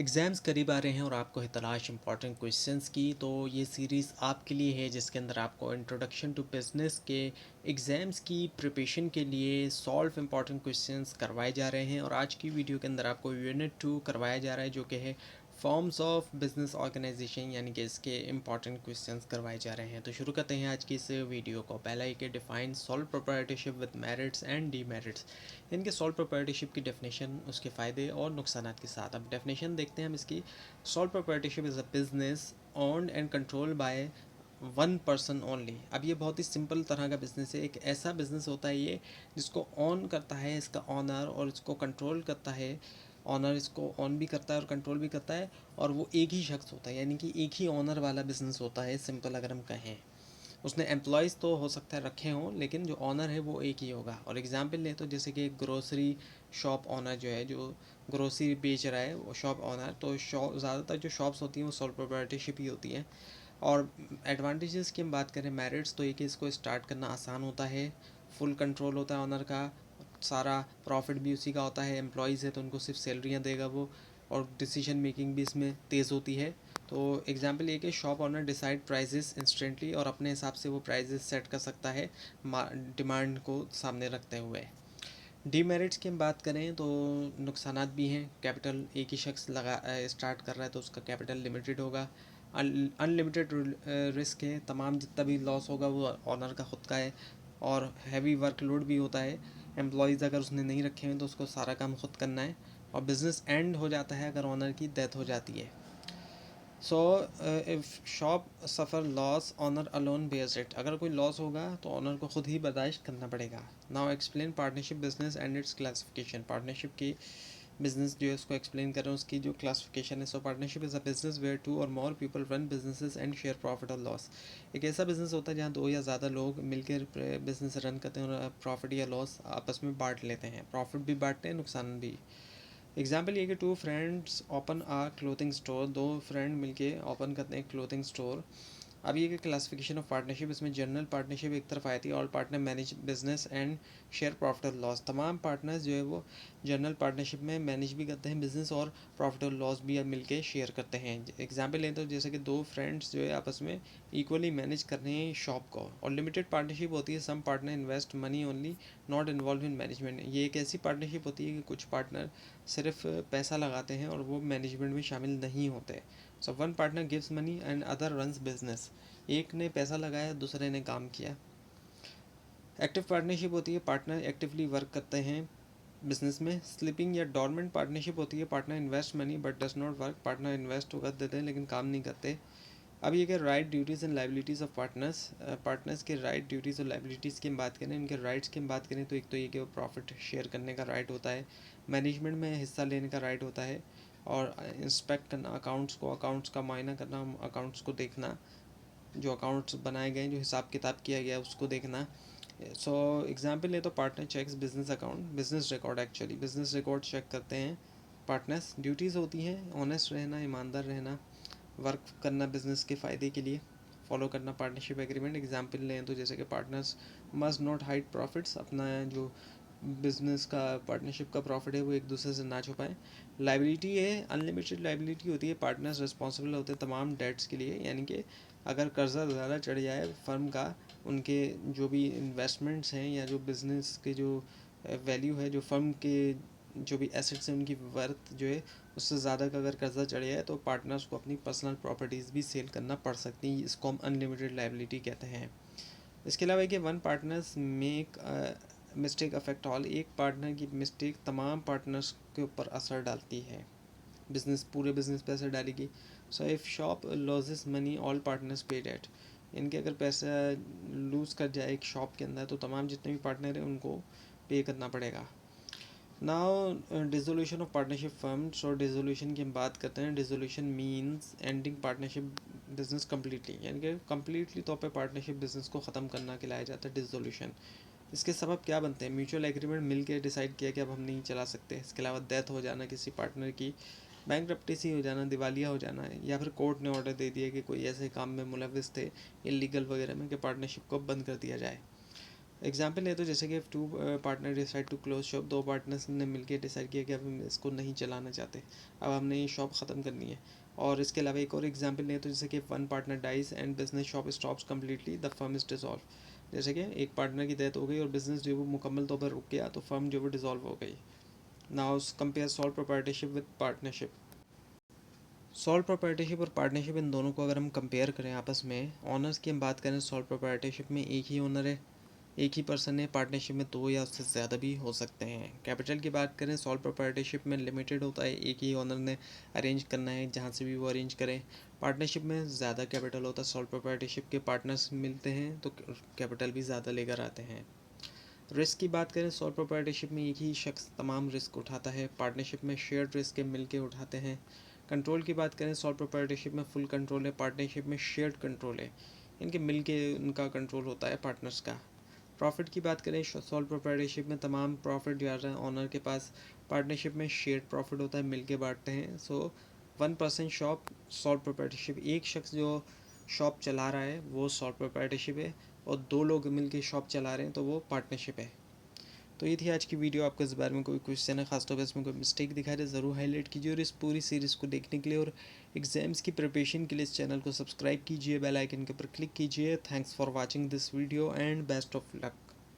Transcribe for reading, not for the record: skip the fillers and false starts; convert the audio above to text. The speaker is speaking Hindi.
एग्ज़ाम्स करीब आ रहे हैं और आपको है तलाश इंपॉर्टेंट क्वेश्चंस की। तो ये सीरीज़ आपके लिए है जिसके अंदर आपको इंट्रोडक्शन टू बिज़नेस के एग्ज़ाम्स की प्रिपरेशन के लिए सॉल्व इंपॉर्टेंट क्वेश्चंस करवाए जा रहे हैं। और आज की वीडियो के अंदर आपको यूनिट 2 करवाया जा रहा है जो कि है फॉर्म्स ऑफ बिजनेस ऑर्गेनाइजेशन, यानी कि इसके इंपॉर्टेंट क्वेश्चंस करवाए जा रहे हैं। तो शुरू करते हैं आज की इस वीडियो को। पहला है कि define solve proprietorship with merits and demerits. इनके सॉल्व प्रोप्राइटरशिप की डेफिनेशन, उसके फ़ायदे और नुकसान के साथ। अब डेफिनेशन देखते हैं हम इसकी। Solve proprietorship is a business owned and controlled by one person only. अब ये बहुत ही सिंपल तरह का बिज़नेस है। एक ऐसा बिज़नेस होता है ये जिसको ऑन करता है इसका ऑनर, और इसको कंट्रोल करता है ऑनर। इसको ऑन भी करता है और कंट्रोल भी करता है, और वो एक ही शख्स होता है, यानी कि एक ही ऑनर वाला बिज़नेस होता है। सिंपल अगर हम कहें, उसने एम्प्लॉयज़ तो हो सकता है रखे हों, लेकिन जो ऑनर है वो एक ही होगा। और एग्जांपल लें तो जैसे कि ग्रोसरी शॉप ऑनर जो है, जो ग्रोसरी बेच रहा है वो शॉप ऑनर, तो शॉप ज़्यादातर जो शॉप्स होती हैं वो सोल प्रोप्राइटरशिप ही होती हैं। और एडवांटेजेस की हम बात करें मेरिट्स, तो ये कि इसको स्टार्ट करना आसान होता है, फुल कंट्रोल होता है ऑनर का, सारा प्रॉफिट भी उसी का होता है। एम्प्लॉयज़ है तो उनको सिर्फ सैलरियाँ देगा वो, और डिसीजन मेकिंग भी इसमें तेज़ होती है। तो एग्जांपल ये कि shop owner decide prices instantly, और अपने हिसाब से वो प्राइजेस सेट कर सकता है डिमांड को सामने रखते हुए। डीमेरिट्स की हम बात करें तो नुकसानात भी हैं। कैपिटल एक ही शख्स लगा स्टार्ट कर रहा है तो उसका कैपिटल लिमिटेड होगा। अनलिमिटेड रिस्क है, तमाम जितना भी लॉस होगा वो ऑनर का खुद का है। और हैवी वर्कलोड भी होता है, एम्प्लॉयज़ अगर उसने नहीं रखे हैं तो उसको सारा काम खुद करना है। और बिज़नेस एंड हो जाता है अगर ऑनर की डेथ हो जाती है। So if shop suffer loss, owner alone bears it. अगर कोई लॉस होगा तो ऑनर को खुद ही बर्दाश्त करना पड़ेगा। Now explain partnership business and it's classification. Partnership की बिजनेस जो है उसको एक्सप्लेन कर रहे हैं, उसकी जो क्लासिफिकेशन है। So partnership is a business where two or more people run businesses and share profit और लॉस। एक ऐसा बिजनेस होता है जहाँ दो या ज़्यादा लोग मिलकर बिजनेस रन करते हैं और प्रॉफिट या लॉस आपस में बांट लेते हैं। प्रॉफिट भी बांटते हैं, नुकसान भी। एग्जाम्पल ये कि two friends open a clothing store. दो फ्रेंड मिलके ओपन करते हैं क्लोथिंग स्टोर। अब ये कि क्लासिफिकेशन ऑफ पार्टनरशिप, इसमें जनरल पार्टनरशिप एक तरफ आई थी। All partner manage business and share profit और लॉस। तमाम पार्टनर्स जो है वो जनरल पार्टनरशिप में मैनेज भी करते हैं बिजनेस, और प्रॉफिट और लॉस भी अब मिलके शेयर करते हैं। एग्जाम्पल लें तो जैसे कि दो फ्रेंड्स जो है आपस में इक्वली मैनेज कर रहे हैं शॉप को। और लिमिटेड पार्टनरशिप होती है, some partner invest money only not involve in management. ये एक ऐसी पार्टनरशिप होती है कि कुछ पार्टनर सिर्फ पैसा लगाते हैं और वो मैनेजमेंट में शामिल नहीं होते। So one partner gives money and other runs business. एक ने पैसा लगाया, दूसरे ने काम किया। एक्टिव पार्टनरशिप होती है, पार्टनर एक्टिवली वर्क करते हैं बिजनेस में। स्लीपिंग या डॉर्मेंट पार्टनरशिप होती है, partner invest money but does not work. Partner invest तो कर देते हैं लेकिन काम नहीं करते। अब ये कि right duties and liabilities of partners. Partners के राइट ड्यूटीज़ और लाइबिलिटीज़ की हम बात करें, इनके राइट्स की हम बात करें तो एक तो ये कि वो प्रॉफिट शेयर करने का राइट होता है, मैनेजमेंट में हिस्सा लेने का राइट होता है, और इंस्पेक्ट करना अकाउंट्स को, अकाउंट्स का मुआयना करना, अकाउंट्स को देखना, जो अकाउंट्स बनाए गए, जो हिसाब किताब किया गया उसको देखना। सो एग्जांपल ले तो partner checks business account, business record, actually business record check करते हैं पार्टनर्स। ड्यूटीज़ होती हैं ऑनेस्ट रहना, ईमानदार रहना, वर्क करना बिजनेस के फ़ायदे के लिए, फॉलो करना पार्टनरशिप एग्रीमेंट। एग्जांपल लें तो जैसे कि partners must not hide profits, अपना जो बिजनेस का पार्टनरशिप का प्रॉफिट है वो एक दूसरे से ना छुपाएं। लाइबिलिटी है, अनलिमिटेड लाइबिलिटी होती है, पार्टनर्स रिस्पॉन्सिबल होते हैं तमाम डेट्स के लिए। यानी कि अगर कर्ज़ा ज़्यादा चढ़ जाए फर्म का, उनके जो भी इन्वेस्टमेंट्स हैं या जो बिज़नेस के जो वैल्यू है, जो फर्म के जो भी एसेट्स हैं उनकी वर्थ जो है उससे ज़्यादा का अगर कर्ज़ा चढ़ जाए तो पार्टनर्स को अपनी पर्सनल प्रॉपर्टीज़ भी सेल करना पड़ सकती हैं। इसको हम अनलिमिटेड लाइबिलिटी कहते हैं। इसके अलावा कि one partners make mistake affect all. एक पार्टनर की मिस्टेक तमाम पार्टनर्स के ऊपर असर डालती है, बिजनेस पूरे बिजनेस पे असर डालेगी। सो if shop losses money all partners पे डेट। इनके अगर पैसा लूज़ कर जाए एक शॉप के अंदर तो तमाम जितने भी पार्टनर हैं उनको पे करना पड़ेगा। Now dissolution of partnership firm. So dissolution की हम बात करते हैं। Dissolution means ending partnership business completely, यानी कि कम्प्लीटली तौर पे पार्टनरशिप बिजनेस को ख़त्म करना कहलाया जाता है डिसोल्यूशन। इसके सबब क्या बनते हैं? म्यूचुअल एग्रीमेंट मिल के डिसाइड किया कि अब हम नहीं चला सकते। इसके अलावा डेथ हो जाना किसी पार्टनर की, बैंकरप्टेसी हो जाना, दिवालिया हो जाना है, या फिर कोर्ट ने ऑर्डर दे दिया कि कोई ऐसे काम में मुलविस थे इलीगल वगैरह में कि पार्टनरशिप को बंद कर दिया जाए। एग्जाम्पल है तो जैसे कि two partner decide to close shop, दो पार्टनर्स ने मिलकर डिसाइड किया कि अब हम इसको नहीं चलाना चाहते, अब हमने ये शॉप ख़त्म करनी है। और इसके अलावा एक और एग्जाम्पल है तो जैसे कि one partner dies and business shop stops completely, the firm is dissolve. जैसे कि एक पार्टनर की डेथ हो गई और बिजनेस जो है वो मुकम्मल तौर पर रुक गया, तो फर्म जो है वो डिसॉल्व हो गई। Now compare solve proprietorship with partnership. Solve proprietorship और पार्टनरशिप, इन दोनों को अगर हम कंपेयर करें आपस में, ऑनर्स की हम बात करें, सॉल्व प्रोप्राइटरशिप में एक ही ओनर है, एक ही पर्सन है। पार्टनरशिप में दो या उससे ज़्यादा भी हो सकते हैं। कैपिटल की बात करें, सॉल्व प्रोप्राइटरशिप में लिमिटेड होता है, एक ही ओनर ने अरेंज करना है जहाँ से भी वो अरेंज करें। पार्टनरशिप में ज़्यादा कैपिटल होता है, सॉल्व प्रोप्राइटरशिप के पार्टनर्स मिलते हैं तो कैपिटल भी ज़्यादा लेकर आते हैं। रिस्क की बात करें, सॉल्व प्रोप्राइटरशिप में एक ही शख्स तमाम रिस्क उठाता है, पार्टनरशिप में शेयर्ड रिस्क के मिल के उठाते हैं। कंट्रोल की बात करें, सॉल्व प्रोप्राइटरशिप में फुल कंट्रोल है, पार्टनरशिप में शेयर्ड कंट्रोल है, इनके मिल के उनका कंट्रोल होता है पार्टनर्स का। प्रॉफिट की बात करें, सॉल्व प्रोप्राइटरशिप में तमाम प्रॉफिट जा रहा है ऑनर के पास, पार्टनरशिप में शेयर्ड प्रॉफिट होता है, मिल के बांटते हैं। सो 1% शॉप सॉल्व प्रोप्राइटरशिप, एक शख्स जो शॉप चला रहा है वो सॉल्व प्रोप्राइटरशिप है, और दो लोग मिल के शॉप चला रहे हैं तो वो पार्टनरशिप है। तो ये थी आज की वीडियो। आपको इस बारे में कोई क्वेश्चन है, खासतौर पर इसमें कोई मिस्टेक दिखा रहे ज़रूर हाईलाइट कीजिए, और इस पूरी सीरीज़ को देखने के लिए और एग्जाम्स की प्रिपरेशन के लिए इस चैनल को सब्सक्राइब कीजिए, बेल आइकन के ऊपर क्लिक कीजिए। Thanks for watching this video and best of luck.